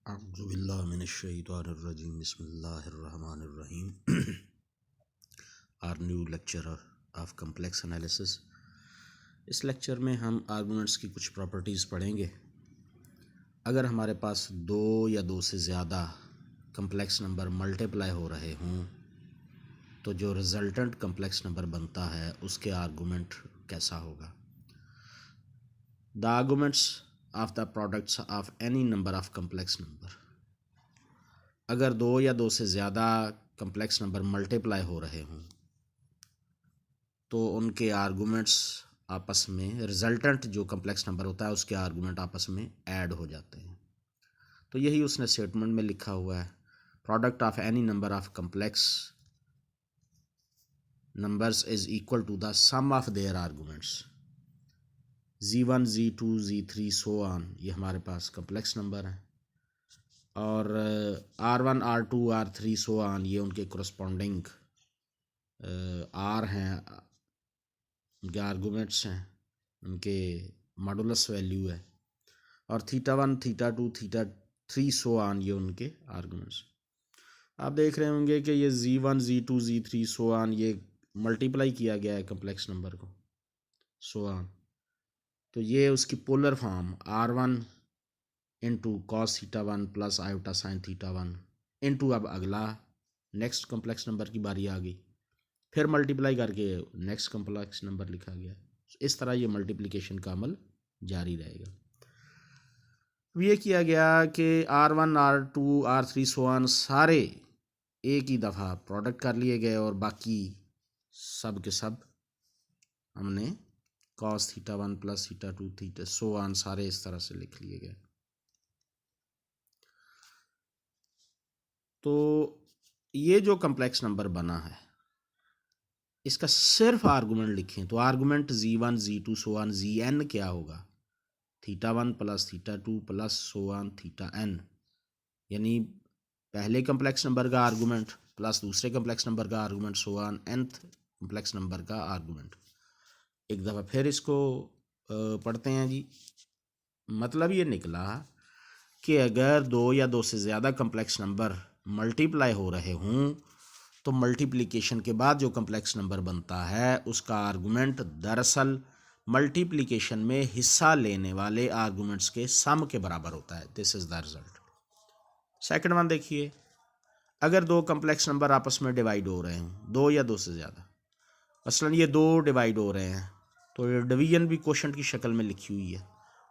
A'udzubillahiminash-shaytanir-rajim. Bismillahir-rahmanir-rahim. Our new lecture of complex analysis. इस lecture में हम आर्गुमेंट्स की कुछ प्रॉपर्टीज़ पढ़ेंगे। अगर हमारे पास दो या दो से ज़्यादा कम्प्लेक्स नंबर मल्टीप्लाई हो रहे हों तो जो रिजल्टेंट कम्प्लेक्स नंबर बनता है उसके आर्गुमेंट कैसा होगा। The arguments of the products of any number of complex number. अगर दो या दो से ज़्यादा कम्प्लेक्स नंबर मल्टीप्लाई हो रहे हों तो उनके आर्गुमेंट्स आपस में, रिजल्टेंट जो कम्प्लेक्स नंबर होता है उसके आर्गुमेंट आपस में ऐड हो जाते हैं। तो यही उसने स्टेटमेंट में लिखा हुआ है, product of any number of complex numbers is equal to the sum of their arguments. Z1, Z2, Z3 so on, ये हमारे पास कम्प्लेक्स नंबर हैं, और R1, R2, R3 so on, ये उनके कोरस्पॉन्डिंग R हैं, उनके आर्गुमेंट्स हैं, उनके मॉडुलस वैल्यू है, और θ1, θ2, θ3 सो ऑन, ये उनके आर्गुमेंट्स। आप देख रहे होंगे कि ये Z1, Z2, Z3 so on ये मल्टीप्लाई किया गया है कम्प्लेक्स नंबर को, सो ऑन। तो ये उसकी polar form R1 into cos θ1 plus iota sine θ1 into, अब अगला नेक्स्ट कम्प्लेक्स नंबर की बारी आ गई, फिर मल्टीप्लाई करके नेक्स्ट कम्प्लेक्स नंबर लिखा गया। इस तरह ये मल्टीप्लिकेशन का अमल जारी रहेगा। ये किया गया कि R1, R2, R3 so on सारे एक ही दफ़ा प्रोडक्ट कर लिए गए और बाकी सब के सब हमने cos θ1 plus θ2 theta so on सारे इस तरह से लिख लिए गए। तो ये जो कम्प्लेक्स नंबर बना है इसका सिर्फ आर्गुमेंट लिखें तो argument Z1, Z2 so on Zn क्या होगा, θ1 plus θ2 plus so on θn, यानी पहले कम्प्लेक्स नंबर का आर्गुमेंट प्लस दूसरे कम्प्लेक्स नंबर का argument so on nth complex number का आर्गुमेंट। एक दफ़ा फिर इसको पढ़ते हैं जी। मतलब ये निकला कि अगर दो या दो से ज़्यादा कम्प्लेक्स नंबर मल्टीप्लाई हो रहे हों तो मल्टीप्लिकेशन के बाद जो कम्प्लेक्स नंबर बनता है उसका आर्गुमेंट दरअसल मल्टीप्लिकेशन में हिस्सा लेने वाले आर्गुमेंट्स के सम के बराबर होता है। This is the result. Second one देखिए, अगर दो कम्प्लेक्स नंबर आपस में डिवाइड हो रहे हैं, दो या दो से ज़्यादा, मसलन ये दो डिवाइड हो रहे हैं तो ये डिवीजन भी क्वोशंट की शक्ल में लिखी हुई है,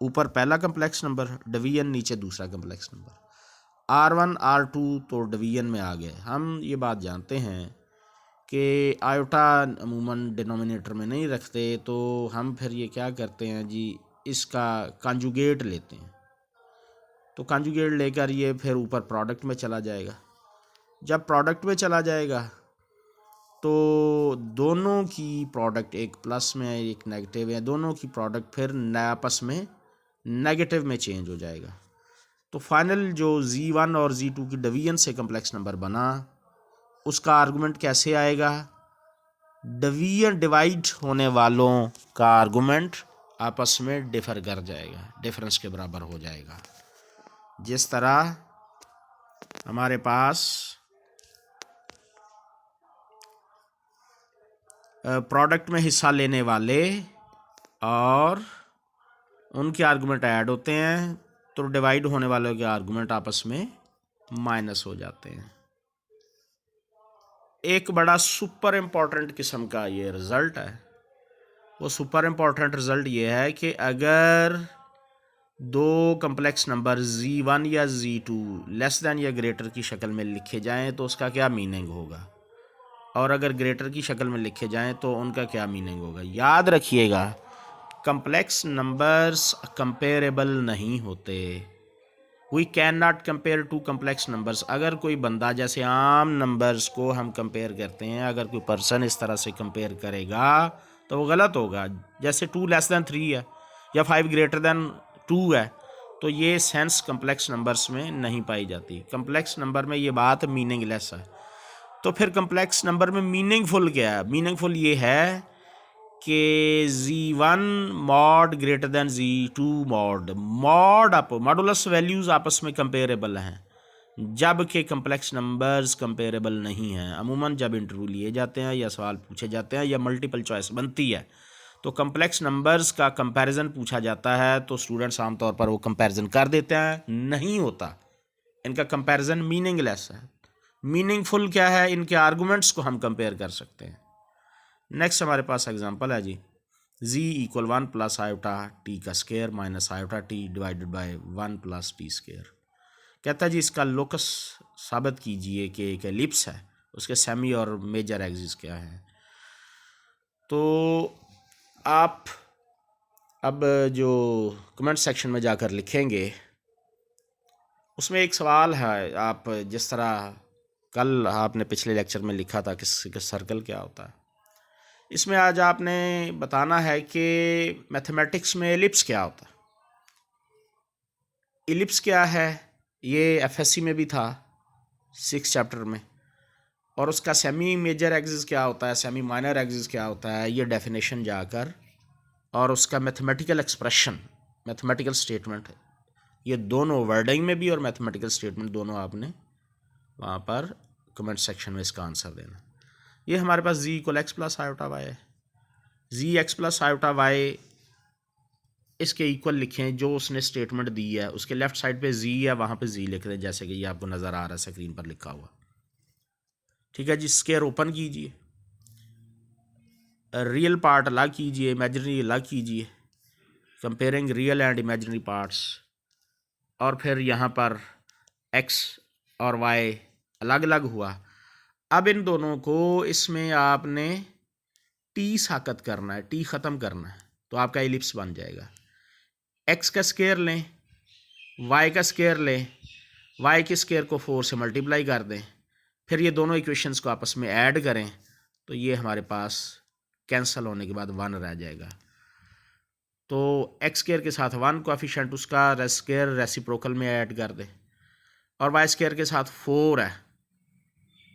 ऊपर पहला कम्प्लेक्स नंबर डिवीजन, नीचे दूसरा कम्प्लेक्स नंबर। R1, R2 तो डिवीजन में आ गए। हम ये बात जानते हैं कि आयोटा अमूमन डिनोमिनेटर में नहीं रखते, तो हम फिर ये क्या करते हैं जी, इसका कॉन्जुगेट लेते हैं। तो कॉन्जुगेट लेकर ये फिर ऊपर प्रोडक्ट में चला जाएगा। जब प्रोडक्ट में चला जाएगा तो दोनों की प्रोडक्ट, एक प्लस में है एक नेगेटिव है, दोनों की प्रोडक्ट फिर आपस में नेगेटिव में चेंज हो जाएगा। तो फाइनल जो Z1 और Z2 की डिवीजन से कम्प्लेक्स नंबर बना उसका आर्गुमेंट कैसे आएगा, डिवीजन डिवाइड होने वालों का आर्गुमेंट आपस में डिफर कर जाएगा, डिफरेंस के बराबर हो जाएगा। जिस तरह हमारे पास प्रोडक्ट में हिस्सा लेने वाले और उनके आर्गुमेंट ऐड होते हैं तो डिवाइड होने वालों के आर्गुमेंट आपस में माइनस हो जाते हैं। एक बड़ा सुपर इम्पोर्टेंट किस्म का ये रिज़ल्ट है। वो सुपर इम्पोर्टेंट रिज़ल्ट ये है कि अगर दो कम्प्लेक्स नंबर Z1 या Z2 लेस दैन या ग्रेटर की शक्ल में लिखे जाएं तो उसका क्या मीनिंग होगा, और अगर ग्रेटर की शक्ल में लिखे जाएं तो उनका क्या मीनिंग होगा। याद रखिएगा, कम्प्लेक्स नंबर्स कंपेरेबल नहीं होते। We can not compare two complex numbers. अगर कोई बंदा, जैसे आम नंबर्स को हम कंपेयर करते हैं, अगर कोई पर्सन इस तरह से कंपेयर करेगा तो वो गलत होगा। जैसे 2 लेस दैन 3 है या 5 ग्रेटर दैन 2 है, तो ये सेंस कम्प्लेक्स नंबर्स में नहीं पाई जाती। कम्प्लेक्स नंबर में ये बात मीनिंगलेस है। तो फिर कम्प्लेक्स नंबर में मीनिंगफुल क्या है? मीनिंगफुल ये है कि Z1 mod greater than Z2 mod, mod up modulus values आपस में कंपेरेबल हैं, जबकि कम्प्लेक्स नंबर्स कंपेरेबल नहीं हैं। अमूमन जब इंटरव्यू लिए जाते हैं या सवाल पूछे जाते हैं या मल्टीपल चॉइस बनती है तो कम्प्लेक्स नंबर्स का कंपैरिजन पूछा जाता है, तो स्टूडेंट्स आमतौर पर वो कंपैरिजन कर देते हैं, नहीं होता। इनका कंपैरिजन मीनिंगलेस है। मीनिंगफुल क्या है, इनके आर्गूमेंट्स को हम कंपेयर कर सकते हैं। नेक्स्ट हमारे पास एग्जांपल है जी, z equal 1 plus iota T का square minus iota T divided by 1 plus T square. कहता है जी इसका लोकस साबित कीजिए कि एक एलिप्स है, उसके सेमी और मेजर एक्सिस क्या है। तो आप अब जो कमेंट सेक्शन में जाकर लिखेंगे उसमें एक सवाल है, आप जिस तरह कल आपने पिछले लेक्चर में लिखा था कि सर्कल क्या होता है, इसमें आज आपने बताना है कि मैथमेटिक्स में एलिप्स क्या होता है। एलिप्स क्या है, ये एफएससी में भी था 6 चैप्टर में, और उसका सेमी मेजर एक्सिस क्या होता है, सेमी माइनर एक्सिस क्या होता है, ये डेफिनेशन जाकर, और उसका मैथमेटिकल एक्सप्रेशन, मैथमेटिकल स्टेटमेंट, ये दोनों वर्डिंग में भी और मैथमेटिकल स्टेटमेंट दोनों आपने वहाँ पर कमेंट सेक्शन में इसका आंसर देना। ये हमारे पास z equal x plus iota y है, जी एक्स प्लस आयोटा वाई इसके इक्वल लिखें जो उसने स्टेटमेंट दी है, उसके लेफ्ट साइड पे z है, वहाँ पे z लिख दें जैसे कि ये आपको नज़र आ रहा है स्क्रीन पर लिखा हुआ। ठीक है जी, स्केयर ओपन कीजिए, रियल पार्ट अलग कीजिए, इमेजिनरी अलग कीजिए, comparing real and imaginary parts, और फिर यहाँ पर x और y अलग अलग हुआ। अब इन दोनों को इसमें आपने t साकत करना है, t ख़त्म करना है, तो आपका एलिप्स बन जाएगा। x का स्केयर लें, y का स्केयर लें, y के स्केयर को 4 से मल्टीप्लाई कर दें, फिर ये दोनों इक्वेशंस को आपस में ऐड करें, तो ये हमारे पास कैंसिल होने के बाद 1 रह जाएगा। तो x स्केयर के साथ 1 कोएफिशिएंट उसका स्केयर रेसिप्रोकल में ऐड कर दें, और y स्केयर के साथ 4 है,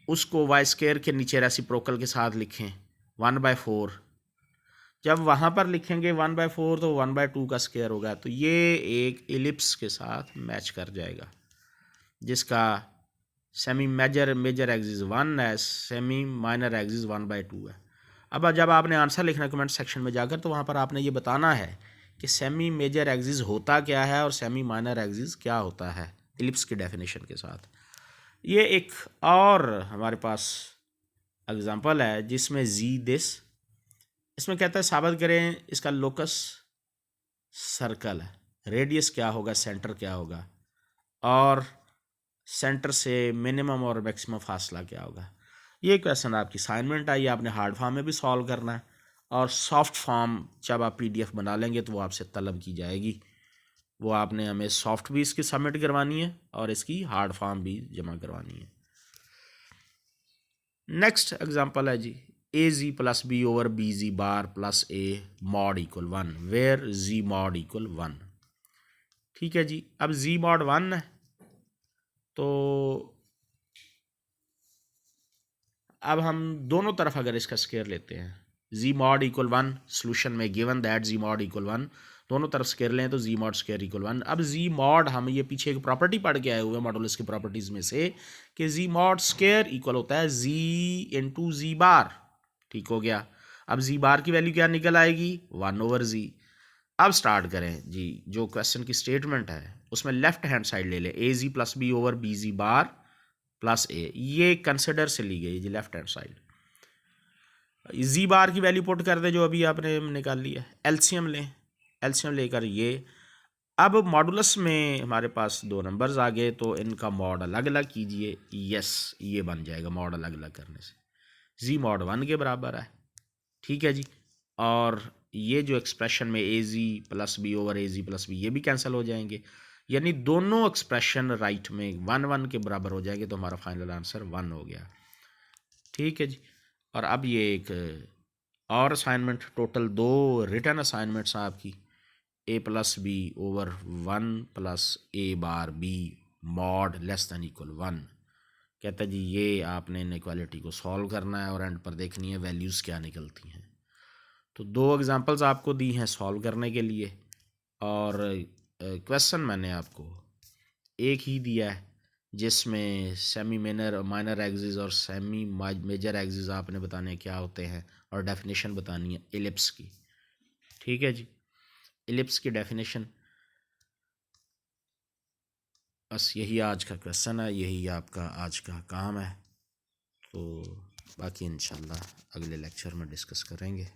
उसको y स्केयर के नीचे रेसिप्रोकल के साथ लिखें 1/4। जब वहाँ पर लिखेंगे 1/4 तो 1/2 का स्केयर होगा, तो ये एक एलिप्स के साथ मैच कर जाएगा जिसका सेमी मेजर एक्सिस 1 है, सेमी माइनर एक्सिस 1/2 है। अब जब आपने आंसर लिखना है कमेंट सेक्शन में जाकर, तो वहाँ पर आपने ये बताना है कि सेमी मेजर एक्सिस होता क्या है और सेमी माइनर एक्सिस क्या होता है एलिप्स की डेफिनेशन के साथ। ये एक और हमारे पास एग्जांपल है जिसमें जी दिस, इसमें कहता है साबित करें इसका लोकस सर्कल है, रेडियस क्या होगा, सेंटर क्या होगा, और सेंटर से मिनिमम और मैक्सिमम फासला क्या होगा। ये क्वेश्चन आपकी असाइनमेंट आई, आपने हार्ड फॉर्म में भी सॉल्व करना है, और सॉफ्ट फॉर्म जब आप PDF बना लेंगे तो वो आपसे तलब की जाएगी, वो आपने हमें सॉफ्ट भी इसकी सबमिट करवानी है और इसकी हार्ड फॉर्म भी जमा करवानी है। नेक्स्ट एग्जांपल है जी, AZ plus B over BZ bar plus A mod equal 1 where Z mod equal 1। ठीक है जी, अब Z मॉड 1 है, तो अब हम दोनों तरफ अगर इसका स्केयर लेते हैं, z मॉड इक्वल 1 सोल्यूशन में given that z mod equal 1, दोनों तरफ स्केयर लें तो z मॉड स्केयर इक्वल 1। अब z मॉड, हम ये पीछे एक प्रॉपर्टी पढ़ के आए हुए हैं मॉडुलस की प्रॉपर्टीज़ में से कि z मॉड स्केयर इक्वल होता है z इंटू z बार। ठीक हो गया, अब z बार की वैल्यू क्या निकल आएगी, 1/z। अब स्टार्ट करें जी, जो क्वेश्चन की स्टेटमेंट है उसमें लेफ्ट हैंड साइड ले लें, AZ plus B over BZ bar plus A, ये कंसिडर से ली गई जी लेफ्ट हैंड साइड। जी बार की वैल्यू पुट कर दे जो अभी आपने निकाल लिया, एलसीएम लें, एलसीएम लेकर ये, अब मॉडुलस में हमारे पास 2 नंबर्स आ गए तो इनका मॉड अलग अलग कीजिए, यस ये बन जाएगा मॉड अलग अलग करने से, जी मॉड 1 के बराबर है। ठीक है जी, और ये जो एक्सप्रेशन में AZ plus B over AZ plus B ये भी कैंसिल हो जाएंगे, यानी दोनों एक्सप्रेशन राइट में 1/1 के बराबर हो जाएंगे, तो हमारा फाइनल आंसर 1 हो गया। ठीक है जी, और अब ये एक और असाइनमेंट, टोटल 2 रिटन असाइनमेंट्स हैं आपकी, A plus B over 1 plus A bar B mod less than equal 1। कहता है जी ये आपने इनइक्वालिटी को सॉल्व करना है और एंड पर देखनी है वैल्यूज़ क्या निकलती हैं। तो 2 एग्जांपल्स आपको दी हैं सॉल्व करने के लिए, और क्वेश्चन मैंने आपको एक ही दिया है जिसमें सेमी माइनर एक्सिस और सेमी मेजर एक्सिस आपने बताने क्या होते हैं और डेफिनेशन बतानी है एलिप्स की। ठीक है जी, एलिप्स की डेफिनेशन, बस यही आज का क्वेश्चन है, यही आपका आज का काम है। तो बाकी इंशाल्लाह अगले लेक्चर में डिस्कस करेंगे।